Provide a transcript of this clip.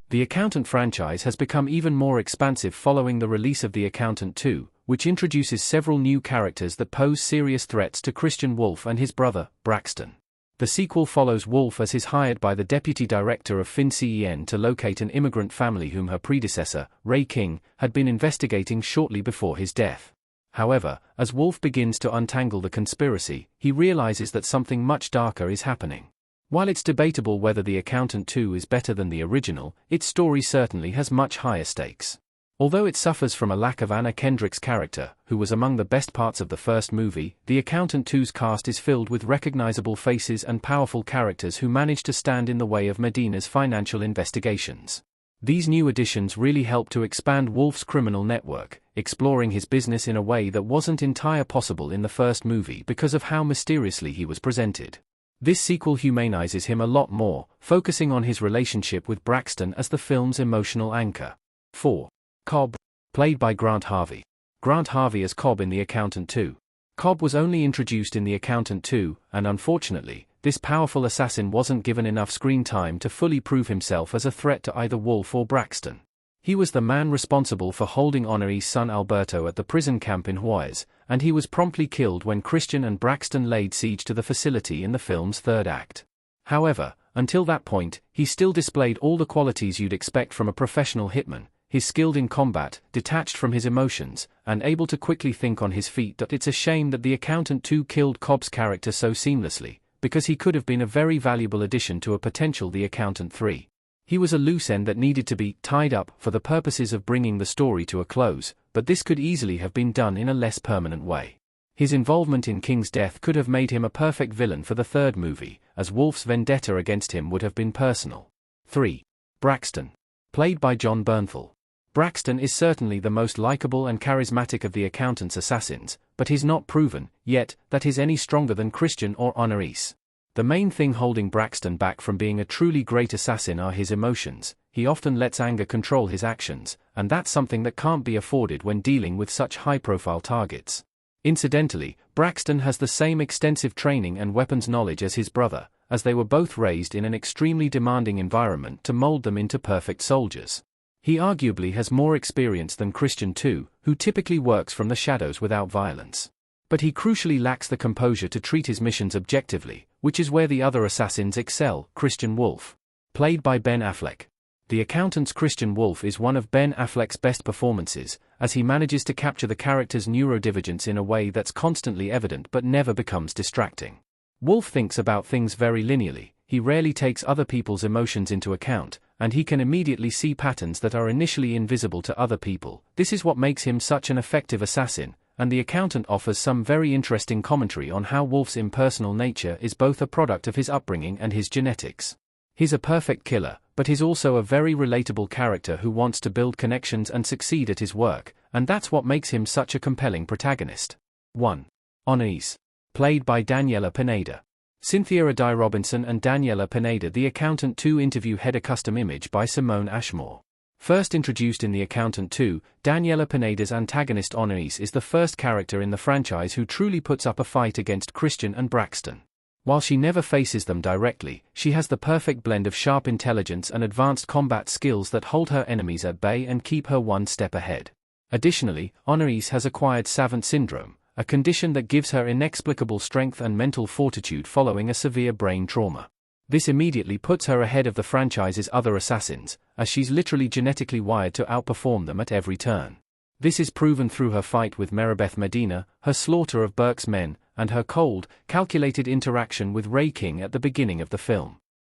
The Accountant franchise has become even more expansive following the release of The Accountant 2, which introduces several new characters that pose serious threats to Christian Wolfe and his brother, Braxton. The sequel follows Wolfe as is hired by the deputy director of FinCEN to locate an immigrant family whom her predecessor, Ray King, had been investigating shortly before his death. However, as Wolfe begins to untangle the conspiracy, he realizes that something much darker is happening. While it's debatable whether The Accountant 2 is better than the original, its story certainly has much higher stakes. Although it suffers from a lack of Anna Kendrick's character, who was among the best parts of the first movie, The Accountant 2's cast is filled with recognizable faces and powerful characters who manage to stand in the way of Medina's financial investigations. These new additions really help to expand Wolfe's criminal network, exploring his business in a way that wasn't entirely possible in the first movie because of how mysteriously he was presented. This sequel humanizes him a lot more, focusing on his relationship with Braxton as the film's emotional anchor. 4. Cobb, played by Grant Harvey. Grant Harvey as Cobb in The Accountant 2. Cobb was only introduced in The Accountant 2, and unfortunately, this powerful assassin wasn't given enough screen time to fully prove himself as a threat to either Wolfe or Braxton. He was the man responsible for holding Honoree's son Alberto at the prison camp in Juarez, and he was promptly killed when Christian and Braxton laid siege to the facility in the film's third act. However, until that point, he still displayed all the qualities you'd expect from a professional hitman. He's skilled in combat, detached from his emotions, and able to quickly think on his feet. It's a shame that The Accountant 2 killed Cobb's character so seamlessly, because he could have been a very valuable addition to a potential The Accountant 3. He was a loose end that needed to be tied up for the purposes of bringing the story to a close, but this could easily have been done in a less permanent way. His involvement in King's death could have made him a perfect villain for the third movie, as Wolfe's vendetta against him would have been personal. 3. Braxton, played by John Bernthal. Braxton is certainly the most likable and charismatic of the Accountant's assassins, but he's not proven, yet, that he's any stronger than Christian or Honorees. The main thing holding Braxton back from being a truly great assassin are his emotions. He often lets anger control his actions, and that's something that can't be afforded when dealing with such high-profile targets. Incidentally, Braxton has the same extensive training and weapons knowledge as his brother, as they were both raised in an extremely demanding environment to mold them into perfect soldiers. He arguably has more experience than Christian too, who typically works from the shadows without violence. But he crucially lacks the composure to treat his missions objectively, which is where the other assassins excel. Christian Wolfe, played by Ben Affleck. The Accountant's Christian Wolfe is one of Ben Affleck's best performances, as he manages to capture the character's neurodivergence in a way that's constantly evident but never becomes distracting. Wolfe thinks about things very linearly, he rarely takes other people's emotions into account, and he can immediately see patterns that are initially invisible to other people. This is what makes him such an effective assassin, and The Accountant offers some very interesting commentary on how Wolfe's impersonal nature is both a product of his upbringing and his genetics. He's a perfect killer, but he's also a very relatable character who wants to build connections and succeed at his work, and that's what makes him such a compelling protagonist. 1. Honorees, played by Daniela Pineda. Cynthia Addai Robinson and Daniela Pineda. The Accountant 2 interview header custom image by Simone Ashmore. First introduced in The Accountant 2, Daniela Pineda's antagonist Honorees is the first character in the franchise who truly puts up a fight against Christian and Braxton. While she never faces them directly, she has the perfect blend of sharp intelligence and advanced combat skills that hold her enemies at bay and keep her one step ahead. Additionally, Honorees has acquired savant syndrome, a condition that gives her inexplicable strength and mental fortitude following a severe brain trauma. This immediately puts her ahead of the franchise's other assassins, as she's literally genetically wired to outperform them at every turn. This is proven through her fight with Maribeth Medina, her slaughter of Burke's men, and her cold, calculated interaction with Ray King at the beginning of the film.